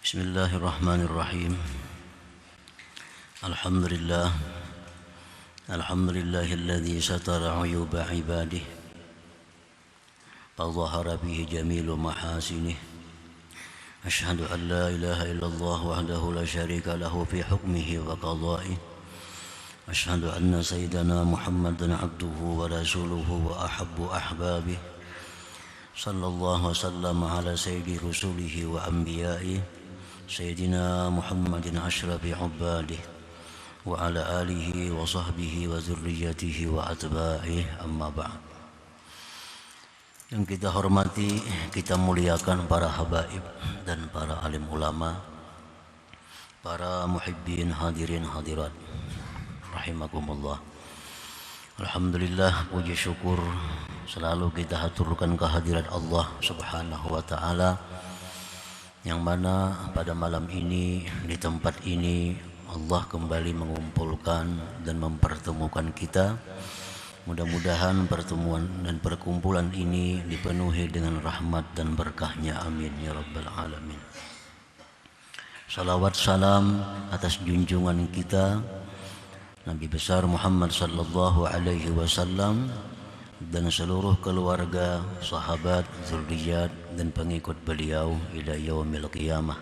Bismillahirrahmanirrahim. Alhamdulillah. Alhamdulillahilladzi satara uyuba ibadih fadhahara bihi jamilu mahasinih. Ashhadu an la ilaha illallah wahdahu la syarika lahu fi hukmihi wa qada'ih. Ashhadu anna sayyidana Muhammadan abduhu wa rasuluhu wa ahabbu ahbabih. Sallallahu wasallam ala sayyidi rusulihi wa anbiyaih Sayyidina Muhammadin ashrafi ubadih wa ala alihi wa sahbihi wa zurriyatihi wa atba'ih, amma ba'd. Yang kita hormati, kita muliakan para habaib dan para alim ulama, para muhibbin hadirin hadirat rahimakumullah. Alhamdulillah, puji syukur selalu kita haturkan kehadirat Allah subhanahu wa ta'ala, yang mana pada malam ini di tempat ini Allah kembali mengumpulkan dan mempertemukan kita. Mudah-mudahan pertemuan dan perkumpulan ini dipenuhi dengan rahmat dan berkahnya, amin ya rabbal alamin. Salawat salam atas junjungan kita Nabi besar Muhammad sallallahu alaihi wasallam dan seluruh keluarga, sahabat, zurriyat dan pengikut beliau ila yaumil qiyamah.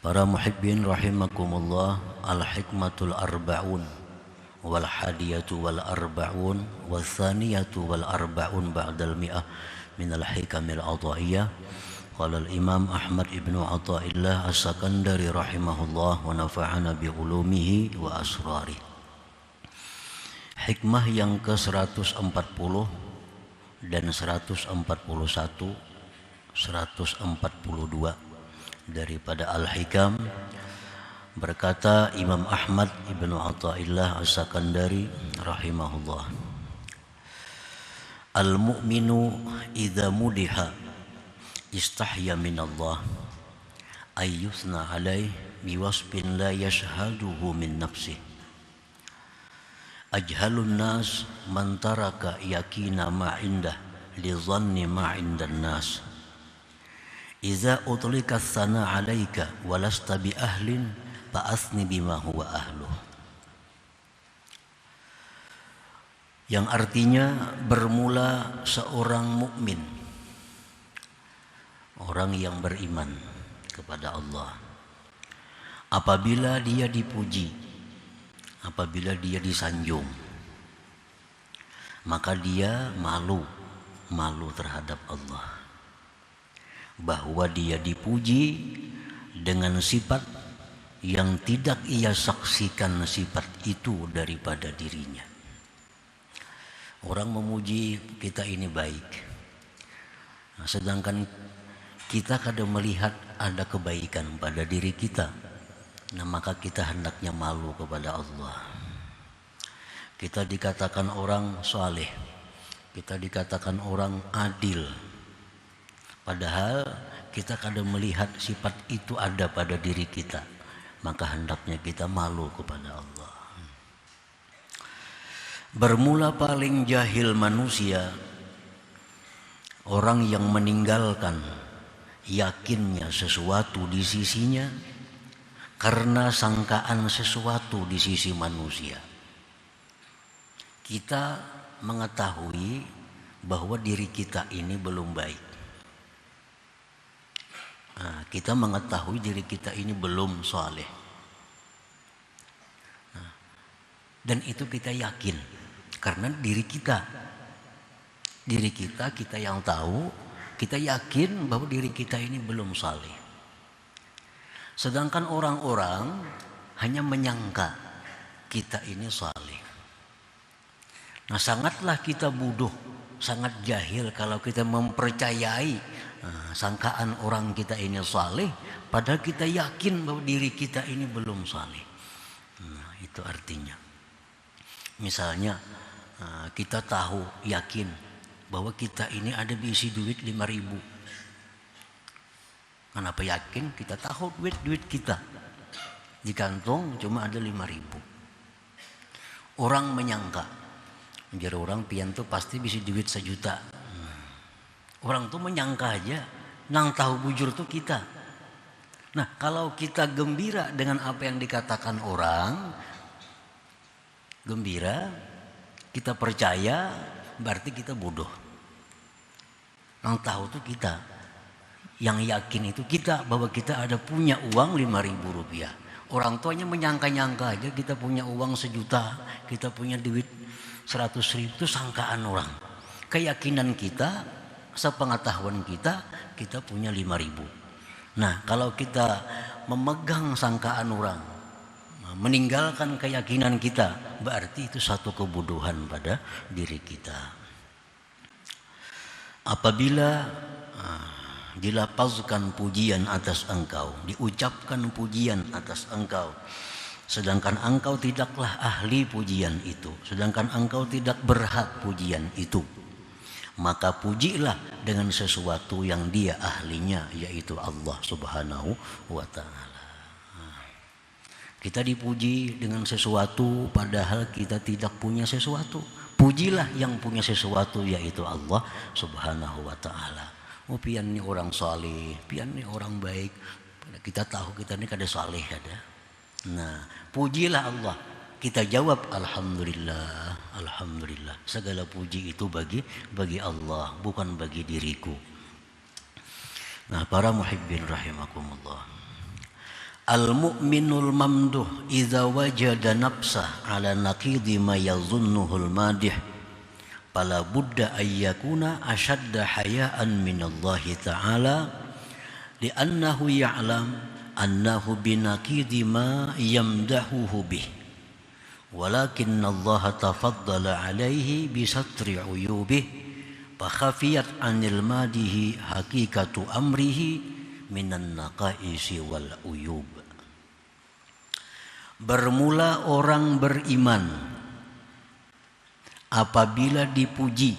Para muhibbin rahimakumullah, al-hikmatul arba'un wal hadiyatu wal arba'un wal thaniyatu wal arba'un ba'dal mi'ah minal hikamil ataiyah. Qala al-imam Ahmad ibnu Athaillah as-Sakandari rahimahullah wa nafa'ana bi ulumihi wa asrarihi. Hikmah yang ke-140 dan 141, 142 daripada Al-Hikam, berkata Imam Ahmad ibnu Athaillah as-Sakandari rahimahullah, al-mu'minu idza mudiha istahya minallah ayyusna alaih biwasbin la yashhaduhu min nafsih. Ajhalun nas man taraka yakina ma indah li dhanni ma indan nas. Iza utlika sana alaika walasta bi ahlin fa asni bima huwa ahluh. Yang artinya bermula seorang mukmin, orang yang beriman kepada Allah, apabila dia dipuji, apabila dia disanjung, maka dia malu terhadap Allah, bahwa dia dipuji dengan sifat yang tidak ia saksikan sifat itu daripada dirinya. Orang memuji kita ini baik, sedangkan kita kadang melihat ada kebaikan pada diri kita. Nah, maka kita hendaknya malu kepada Allah. Kita dikatakan orang saleh, kita dikatakan orang adil, padahal kita kadang melihat sifat itu ada pada diri kita, maka hendaknya kita malu kepada Allah. Bermula paling jahil manusia, orang yang meninggalkan yakinnya sesuatu di sisinya karena sangkaan sesuatu di sisi manusia. Kita mengetahui bahwa diri kita ini belum baik. Nah, kita mengetahui diri kita ini belum saleh. Nah, dan itu kita yakin karena diri kita yang tahu, kita yakin bahwa diri kita ini belum saleh. Sedangkan orang-orang hanya menyangka kita ini saleh. Nah, sangatlah kita bodoh, sangat jahil kalau kita mempercayai sangkaan orang kita ini saleh, padahal kita yakin bahwa diri kita ini belum saleh. Nah, itu artinya. Misalnya kita tahu, yakin bahwa kita ini ada diisi duit 5.000. Kenapa yakin? Kita tahu duit kita di kantong cuma ada 5.000. Orang menyangka, jadi orang pian tuh pasti bisa duit 1 juta. Orang tuh menyangka aja, nang tahu bujur tuh kita. Nah, kalau kita gembira dengan apa yang dikatakan orang, gembira, kita percaya, berarti kita bodoh. Yang tahu itu kita, yang yakin itu kita bahwa kita ada punya uang 5.000 rupiah. Orang tuanya menyangka-nyangka aja kita punya uang 1 juta, kita punya duit 100.000, itu sangkaan orang. Keyakinan kita, sepengetahuan kita punya 5.000. Nah, kalau kita memegang sangkaan orang, meninggalkan keyakinan kita, berarti itu satu kebodohan pada diri kita. Apabila dilapazkan pujian atas engkau, diucapkan pujian atas engkau, sedangkan engkau tidaklah ahli pujian itu, sedangkan engkau tidak berhak pujian itu, maka pujilah dengan sesuatu yang dia ahlinya, yaitu Allah Subhanahu wa ta'ala. Kita dipuji dengan sesuatu padahal kita tidak punya sesuatu. Pujilah yang punya sesuatu, yaitu Allah Subhanahu wa ta'ala. Oh, pian ini orang saleh, pian ini orang baik. Kita tahu kita ini kada saleh ada. Nah, pujilah Allah. Kita jawab alhamdulillah, alhamdulillah. Segala puji itu bagi Allah, bukan bagi diriku. Nah, para muhibbin rahimakumullah. Al-mu'minul mamduh idza wajada nafsah ala naqidi ma yazunnuhul madih fala budda ayyakuna ashadda haya'an minallahi ta'ala li'annahu ya'lam annahu binaqidi ma yamdahuhu bih. Walakin Allah tafaddala alaihi bisatri uyubih fakhafiyat anil madihi hakikatu amrihi minan naqaisi wal uyub. Bermula orang beriman apabila dipuji.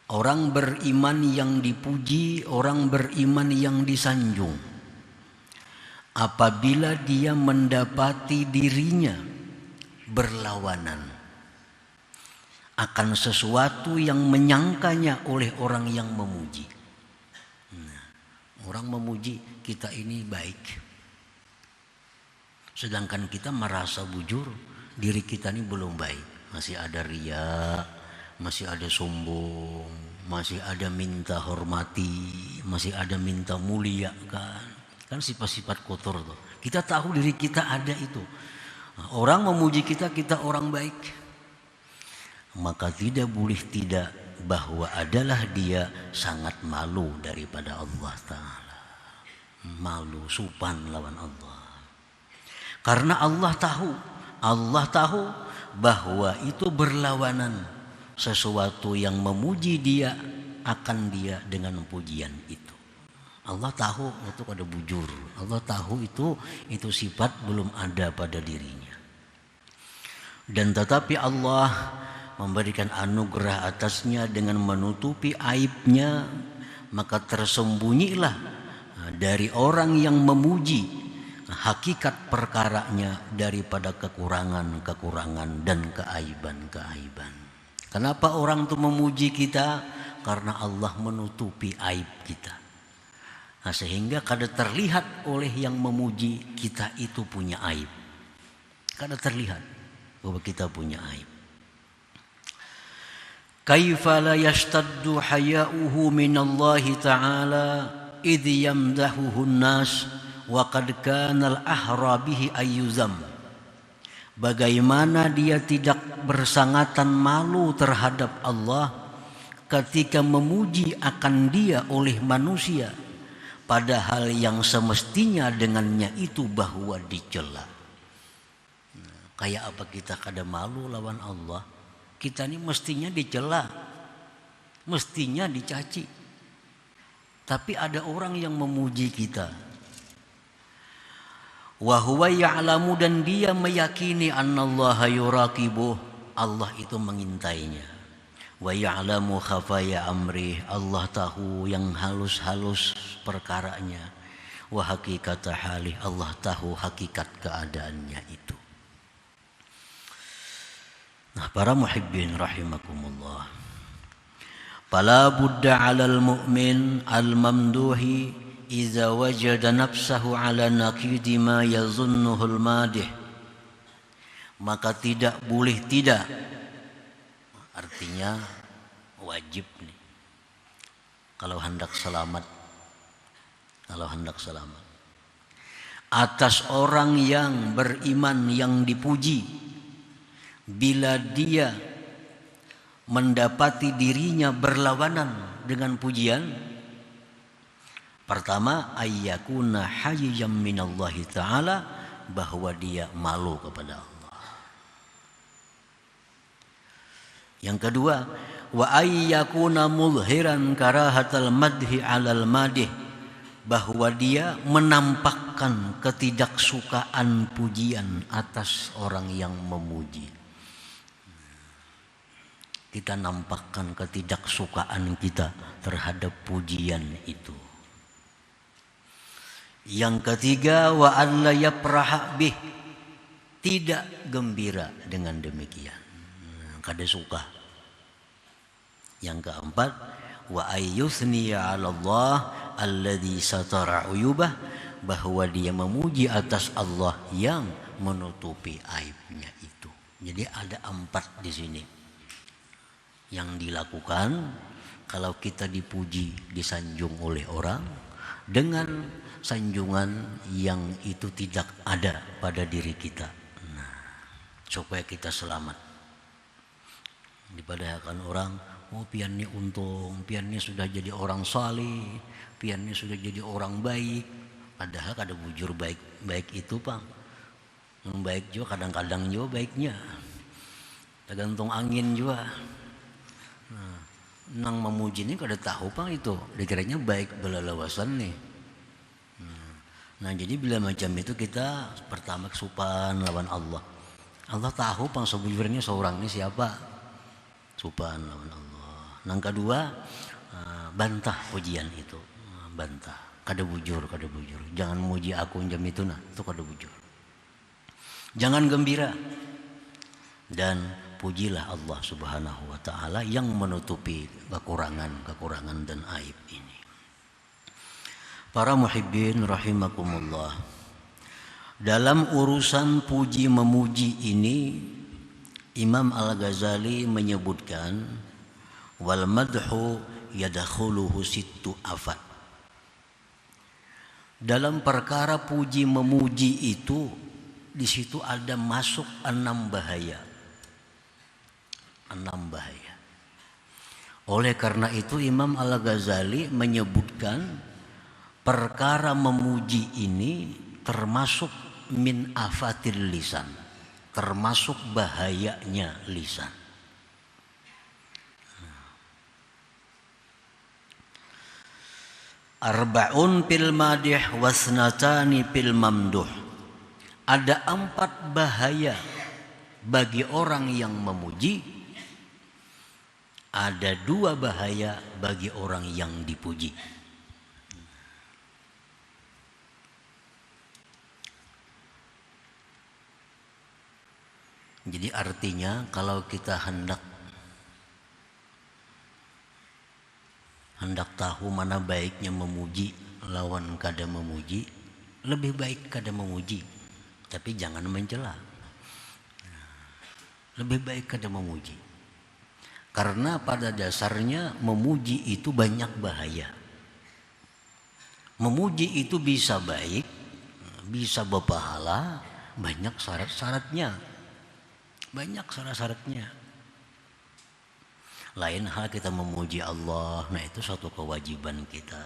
Orang beriman yang dipuji, orang beriman yang disanjung. Apabila dia mendapati dirinya berlawanan akan sesuatu yang menyangkanya oleh orang yang memuji. Nah, orang memuji kita ini baik, sedangkan kita merasa bujur diri kita ini belum baik, masih ada riya, masih ada sombong, masih ada minta hormati, masih ada minta mulia kan sifat-sifat kotor tuh. Kita tahu diri kita ada itu. Orang memuji kita, kita orang baik. Maka tidak boleh tidak bahwa adalah dia sangat malu daripada Allah Ta'ala. Malu, supan lawan Allah. Karena Allah tahu bahwa itu berlawanan. Sesuatu yang memuji dia akan dia dengan pujian itu. Allah tahu itu ada bujur. Allah tahu itu sifat belum ada pada dirinya. Dan tetapi Allah memberikan anugerah atasnya dengan menutupi aibnya, maka tersembunyilah dari orang yang memuji hakikat perkaranya daripada kekurangan-kekurangan dan keaiban-keaiban. Kenapa orang itu memuji kita? Karena Allah menutupi aib kita. Nah, sehingga kada terlihat oleh yang memuji kita itu punya aib. Kada terlihat bahwa kita punya aib. Kaifa la yashtaddu haya'uhu minallahi ta'ala idh yamdahuhu an-nas wa qad kana al-ahra bihi ayyuzam. Bagaimana dia tidak bersangatan malu terhadap Allah ketika memuji akan dia oleh manusia, padahal yang semestinya dengannya itu bahwa dicela. Kayak apa kita kada malu lawan Allah? Kita ini mestinya dicela, mestinya dicaci. Tapi ada orang yang memuji kita. Wa huwa ya'lamu, dan dia meyakini annallaha yuraqibuh, Allah itu mengintainya. Wa ya'lamu khafaya amrih, Allah tahu yang halus-halus perkaranya. Wa hakikata halih, Allah tahu hakikat keadaannya itu. Nah, para muhibbin rahimakumullah, fala budda 'alal mu'min al-mamduhi idza wajada nafsahu ala naqidi ma yazunnuhul madih, maka tidak boleh tidak, artinya wajib nih kalau hendak selamat, atas orang yang beriman yang dipuji, bila dia mendapati dirinya berlawanan dengan pujian, pertama ayyakuna hayyam minallahi ta'ala, bahwa dia malu kepada Allah. Yang kedua, wa ayyakuna muzhiran karahatal madhi 'alal madih, bahwa dia menampakkan ketidaksukaan pujian atas orang yang memuji. Kita nampakkan ketidaksukaan kita terhadap pujian itu. Yang ketiga, wa alla yafraha bih, tidak gembira dengan demikian, kada suka. Yang keempat, wa ayyuthniya 'ala Allah alladzi satara uyubah, bahwa dia memuji atas Allah yang menutupi aibnya itu. Jadi ada 4 di sini yang dilakukan kalau kita dipuji, disanjung oleh orang dengan sanjungan yang itu tidak ada pada diri kita. Nah, supaya kita selamat. Dipadahkan orang, oh pian ini untung, pian ini sudah jadi orang salih, pian ini sudah jadi orang baik. Padahal kada bujur baik itu, Pang. Yang baik juga kadang-kadang juga baiknya tergantung angin juga. Nah, nang memuji ini kada tahu, Pang, itu dikiranya baik belalawasan nih. Nah, jadi bila macam itu kita pertama kesupan lawan Allah. Allah tahu, Pang, sebujurnya seorang ini siapa. Supan lawan Allah. Yang kedua, bantah pujian itu, bantah. Kada bujur. Jangan muji aku jam itu, nah itu kada bujur. Jangan gembira dan pujilah Allah Subhanahu wa ta'ala yang menutupi kekurangan dan aib ini. Para muhibbin rahimakumullah, dalam urusan puji memuji ini Imam Al-Ghazali menyebutkan wal madhu yadkhuluhu sittu afat. Dalam perkara puji memuji itu di situ ada masuk 6 bahaya. 6 bahaya. Oleh karena itu Imam Al-Ghazali menyebutkan perkara memuji ini termasuk min afatil lisan, termasuk bahayanya lisan. Arba'un fil madih wasnatani fil mamduh. Ada 4 bahaya bagi orang yang memuji, ada 2 bahaya bagi orang yang dipuji. Jadi artinya kalau kita hendak tahu mana baiknya memuji lawan kada memuji, lebih baik kada memuji, tapi jangan mencela. Lebih baik kada memuji. Karena pada dasarnya memuji itu banyak bahaya. Memuji itu bisa baik, bisa berpahala, banyak syarat-syaratnya. Banyak syarat-syaratnya. Lain hal kita memuji Allah, nah itu suatu kewajiban kita.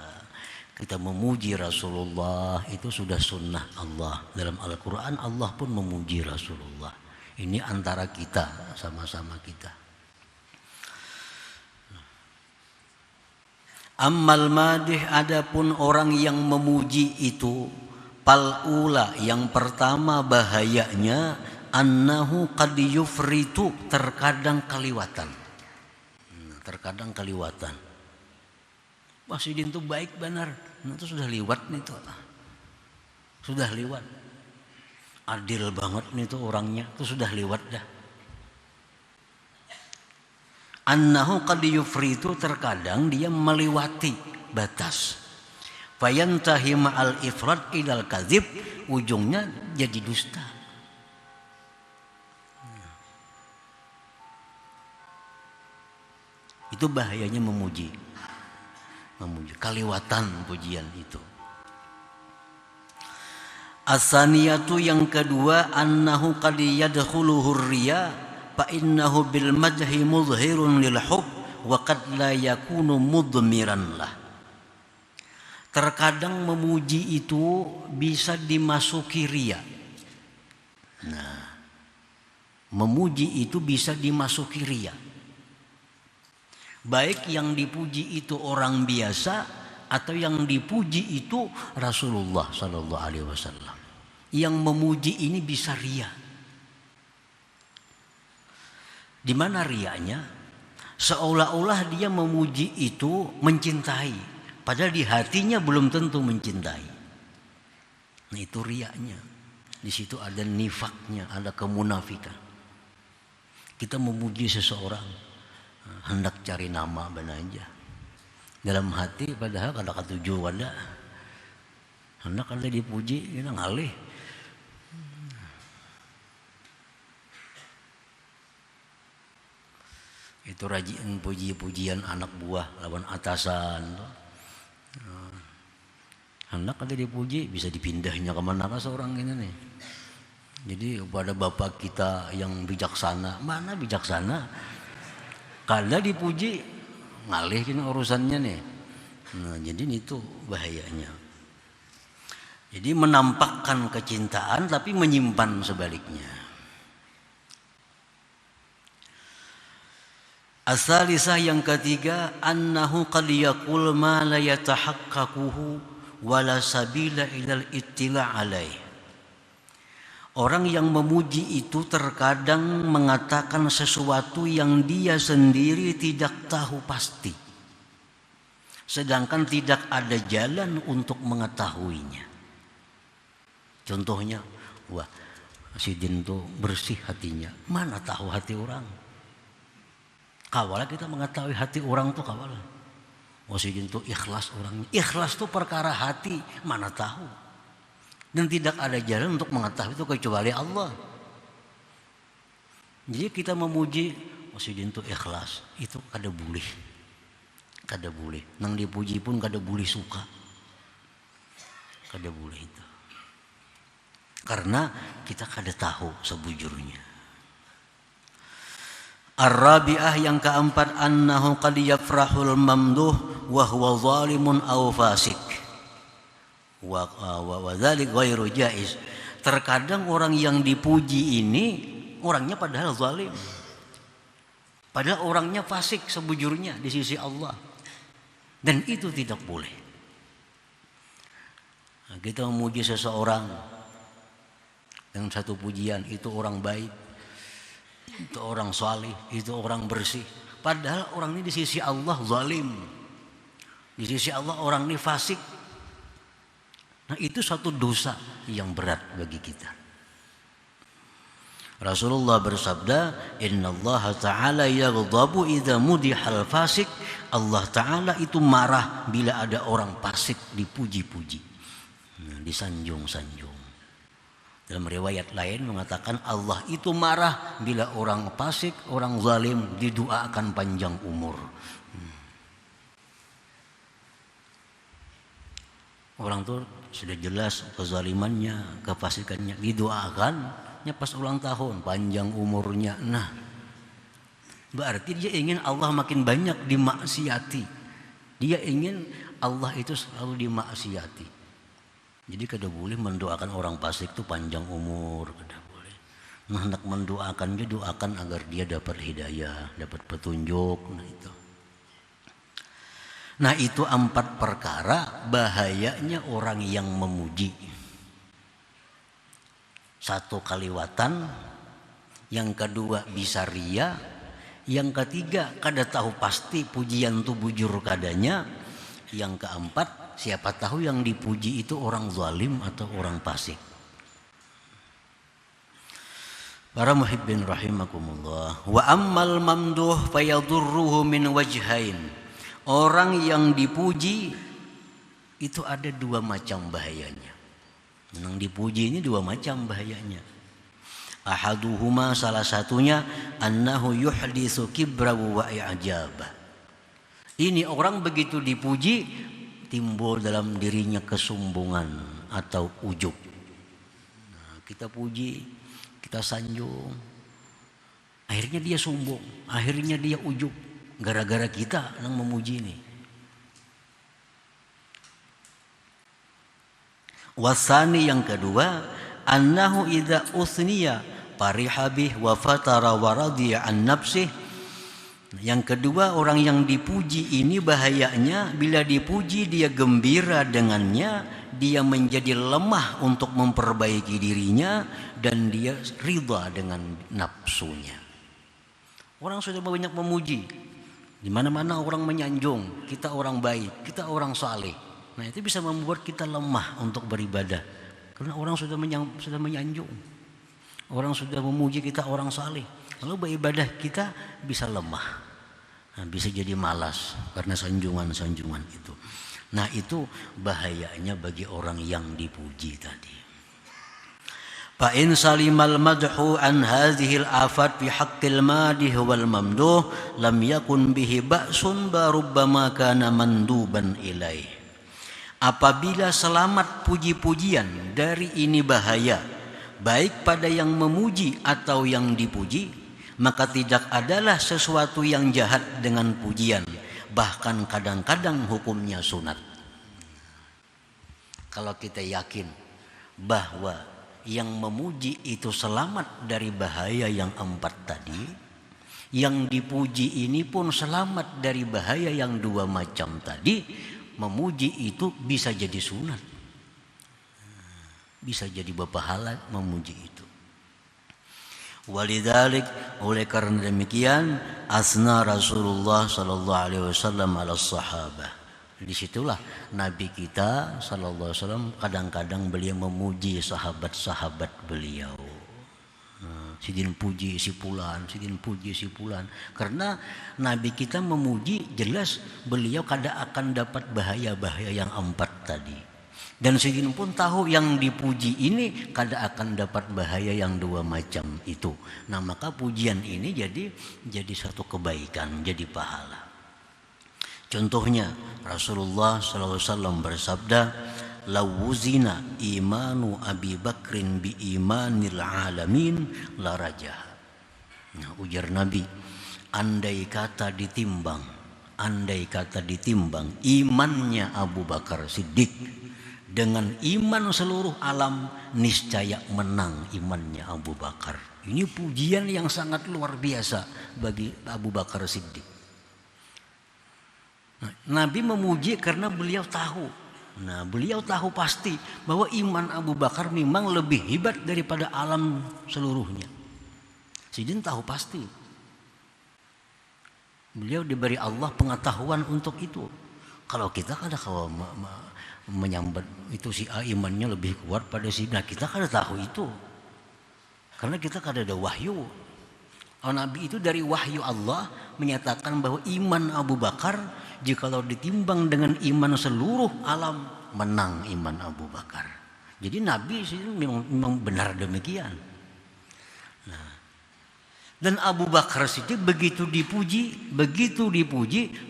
Kita memuji Rasulullah, itu sudah sunnah Allah. Dalam Al-Quran Allah pun memuji Rasulullah. Ini antara kita, sama-sama kita. Ammal madih, adapun orang yang memuji itu, pal'ula, yang pertama bahayanya, annahu qad yufritu, terkadang kaliwatan. Terkadang kaliwatan. Wah, si Din tuh baik benar. Nah, itu sudah liwat nih tuh. Sudah liwat. Adil banget nih tuh orangnya. Itu sudah liwat dah. Annahu qad yufritu, terkadang dia melewati batas. fayantahi ma'al ifrat ilal kadzib, ujungnya jadi dusta. Itu bahayanya memuji, kaliwatan pujian itu. As-saniyatu yang kedua, annahu qad yadkhuluhu riya fa innahu bil madhi mudhhirun lil hub wa qad la yakunu mudmiran lah. Terkadang memuji itu bisa dimasuki riya. Nah, memuji itu bisa dimasuki riya. Baik yang dipuji itu orang biasa atau yang dipuji itu Rasulullah sallallahu alaihi wasallam. Yang memuji ini bisa riya. Di mana riyanya? Seolah-olah dia memuji itu mencintai, padahal di hatinya belum tentu mencintai. Nah, itu riyanya. Di situ ada nifaknya, ada kemunafikan. Kita memuji seseorang hendak cari nama benar aja. Dalam hati padahal kada katuju ada. Hendak ada dipuji, kita ngalih. Itu rajin puji-pujian anak buah lawan atasan. Hendak ada dipuji, bisa dipindahnya kemana ke seorang ini nih. Jadi kepada bapak kita yang bijaksana, mana bijaksana? Kalau dipuji ngalihin urusannya nih. Nah, jadi itu bahayanya. Jadi menampakkan kecintaan tapi menyimpan sebaliknya. As-salisah yang ketiga, annahu qad yaqul ma la yatahaqqaquhu wa la sabila ilal ittila' alaih. Orang yang memuji itu terkadang mengatakan sesuatu yang dia sendiri tidak tahu pasti. Sedangkan tidak ada jalan untuk mengetahuinya. Contohnya, wah, si Din tuh bersih hatinya. Mana tahu hati orang? Kawala kita mengetahui hati orang tuh kawala. Oh, si Din tuh ikhlas orangnya. Ikhlas tuh perkara hati, mana tahu. Dan tidak ada jalan untuk mengetahui itu kecuali Allah. Jadi kita memuji, oh si Din tuh ikhlas, itu kada boleh. Kada boleh. Nang dipuji pun kada boleh suka. Kada boleh itu. Karena kita kada tahu sebujurnya. Ar-rabi'ah yang keempat, annahu qad yafrahul mamduh wa huwa zalimun aw fasik. Wa dzalik ghairu jaiz. Terkadang orang yang dipuji ini orangnya padahal zalim. Padahal orangnya fasik sebujurnya di sisi Allah. Dan itu tidak boleh. Nah, kita memuji seseorang dengan satu pujian, itu orang baik, itu orang salih, itu orang bersih. Padahal orang ini di sisi Allah zalim. Di sisi Allah orang ini fasik. Nah, itu satu dosa yang berat bagi kita. Rasulullah bersabda, "Innallaha ta'ala yaghdabu idza mudihal fasik." Allah Ta'ala itu marah bila ada orang fasik dipuji-puji. Nah, disanjung-sanjung. Dalam riwayat lain mengatakan Allah itu marah bila orang fasik, orang zalim didoakan panjang umur. Orang tuh sudah jelas kezalimannya, kefasikannya, didoakannya pas ulang tahun, panjang umurnya. Nah, berarti dia ingin Allah makin banyak dimaksiati. Dia ingin Allah itu selalu dimaksiati. Jadi kada boleh mendoakan orang fasik itu panjang umur, kada boleh. Nah, hendak mendoakan dia, doakan agar dia dapat hidayah, dapat petunjuk. Nah itu 4 perkara bahayanya orang yang memuji. 1, kaliwatan. Yang kedua, bisa riya. Yang ketiga, kada tahu pasti pujian itu bujur kadanya. Yang keempat, siapa tahu yang dipuji itu orang zalim atau orang fasik. Para muhibbin rahimakumullah. Wa ammal mamduh fayadurruhu min wajhain. Orang yang dipuji itu ada dua macam bahayanya. Yang dipuji ini dua macam bahayanya. Ahaduhuma, salah satunya, annahu yuhditsu kibra wa i'jaba. Ini orang begitu dipuji timbul dalam dirinya kesombongan atau ujub. Nah, kita puji, kita sanjung, akhirnya dia sombong, akhirnya dia ujub gara-gara kita yang memuji ini. Wasani, yang kedua, annahu idza usniya parihabih wa fatara wa radiya an nafsih. Yang kedua, orang yang dipuji ini bahayanya bila dipuji dia gembira dengannya, dia menjadi lemah untuk memperbaiki dirinya dan dia ridha dengan nafsunya. Orang sudah banyak memuji, di mana-mana orang menyanjung, kita orang baik, kita orang saleh. Nah, itu bisa membuat kita lemah untuk beribadah karena orang sudah menyanjung. Orang sudah memuji kita orang saleh, lalu beribadah kita bisa lemah, nah, bisa jadi malas karena sanjungan-sanjungan itu. Nah, itu bahayanya bagi orang yang dipuji tadi. Fa in salimal madhu an hadhil afat fi haqqil madih wal mamduh lam yakun bihi ba'sun barubbama kana manduban ilaih. Apabila selamat puji-pujian dari ini bahaya, baik pada yang memuji atau yang dipuji, maka tidak adalah sesuatu yang jahat dengan pujian, bahkan kadang-kadang hukumnya sunat. Kalau kita yakin bahwa yang memuji itu selamat dari bahaya yang 4 tadi, yang dipuji ini pun selamat dari bahaya yang 2 macam tadi, memuji itu bisa jadi sunat. Bisa jadi berpahala memuji itu. Walidzalik, oleh karena demikian, asna Rasulullah sallallahu alaihi wasallam ala sahabah. Disitulah Nabi kita sallallahu alaihi wasallam kadang-kadang beliau memuji sahabat-sahabat beliau. Sidin puji si fulan, sidin puji si fulan. Karena Nabi kita memuji, jelas beliau kada akan dapat bahaya-bahaya yang 4 tadi. Dan sidin pun tahu yang dipuji ini kada akan dapat bahaya yang 2 macam itu. Nah, maka pujian ini jadi satu kebaikan, jadi pahala. Contohnya Rasulullah SAW bersabda, lawuzina imanu Abi Bakrin bi imanil alamin la rajah. Nah, ujar Nabi, andai kata ditimbang imannya Abu Bakar Siddiq dengan iman seluruh alam, niscaya menang imannya Abu Bakar. Ini pujian yang sangat luar biasa bagi Abu Bakar Siddiq. Nah, Nabi memuji karena beliau tahu. Nah, beliau tahu pasti bahwa iman Abu Bakar memang lebih hebat daripada alam seluruhnya. Sidin tahu pasti. Beliau diberi Allah pengetahuan untuk itu. Kalau kita kada menyambat itu si A imannya lebih kuat pada si B, nah kita kada tahu itu. Karena kita kada ada wahyu. Nabi itu dari wahyu Allah menyatakan bahwa iman Abu Bakar jikalau ditimbang dengan iman seluruh alam, menang iman Abu Bakar. Jadi Nabi memang benar demikian. Nah, dan Abu Bakar Siddiq begitu dipuji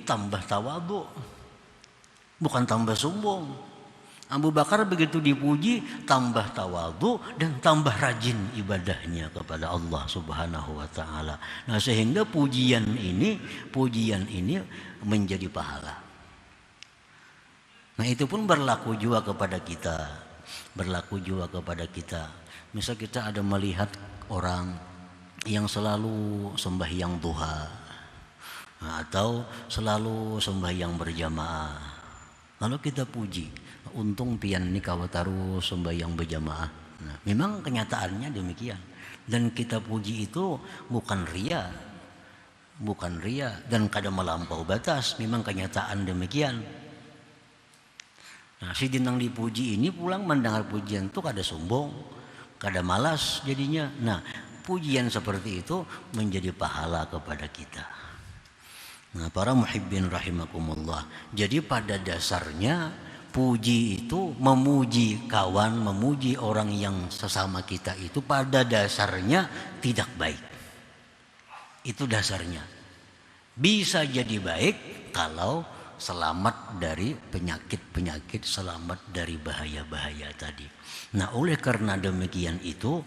tambah tawadhu, bukan tambah sombong. Abu Bakar begitu dipuji tambah tawadhu dan tambah rajin ibadahnya kepada Allah Subhanahu wa taala. Nah, sehingga pujian ini menjadi pahala. Nah, itu pun berlaku juga kepada kita. Misal kita ada melihat orang yang selalu sembahyang duha, atau selalu sembahyang berjamaah, lalu kita puji, untung pian ni kawataru sembahyang berjamaah. Nah, memang kenyataannya demikian. Dan kita puji itu bukan ria dan kada melampau batas. Memang kenyataan demikian. Nah, si dinang dipuji ini pulang mendengar pujian itu kada sombong, kada malas jadinya. Nah, pujian seperti itu menjadi pahala kepada kita. Nah, para muhibbin rahimakumullah. Jadi pada dasarnya puji itu memuji kawan, memuji orang yang sesama kita itu pada dasarnya tidak baik. Itu dasarnya. Bisa jadi baik kalau selamat dari penyakit-penyakit, selamat dari bahaya-bahaya tadi. Nah, oleh karena demikian itu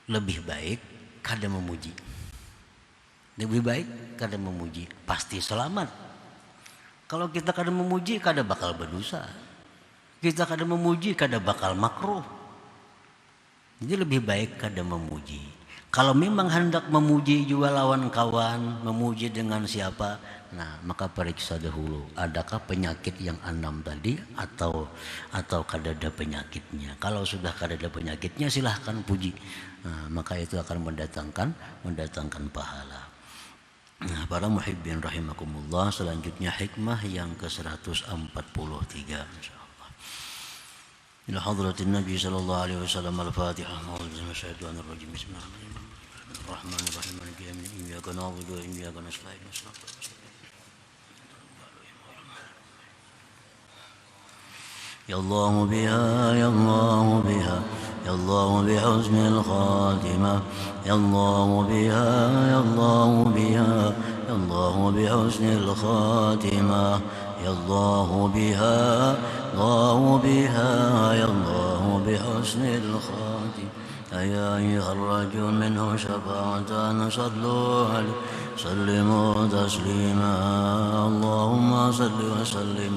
lebih baik kada memuji. Lebih baik kada memuji, pasti selamat. Kalau kita kada memuji, kada bakal berdosa. Kita kada memuji, kada bakal makruh. Jadi lebih baik kada memuji. Kalau memang hendak memuji juga lawan kawan, memuji dengan siapa, nah maka periksa dahulu adakah penyakit yang 6 tadi atau kada ada penyakitnya. Kalau sudah kada ada penyakitnya silahkan puji. Nah, maka itu akan mendatangkan pahala. Nah, para muhibbin rahimakumullah, selanjutnya hikmah yang ke-143 insyaallah. Ila hadratin Nabi sallallahu alaihi wasallam al-Fatihah. A'udzu billahi minasyaitonir rajim. Bismillahirrahmanirrahim. Rahmanirrahim. Maliki yaumiddin. Iyyaka na'budu wa iyyaka nasta'in. Ya Allah biha, ya Allah biha, ya Allah bihusn al-khatimah. Ya Allah biha, ya Allah biha, ya Allah bihusn al-khatimah. Ya Allah biha, Allah biha, ya Allah bihusn al-khatimah. يا أيها الرجل منه شفاعة صلوا عليه سلموا تسليما اللهم صل وسلم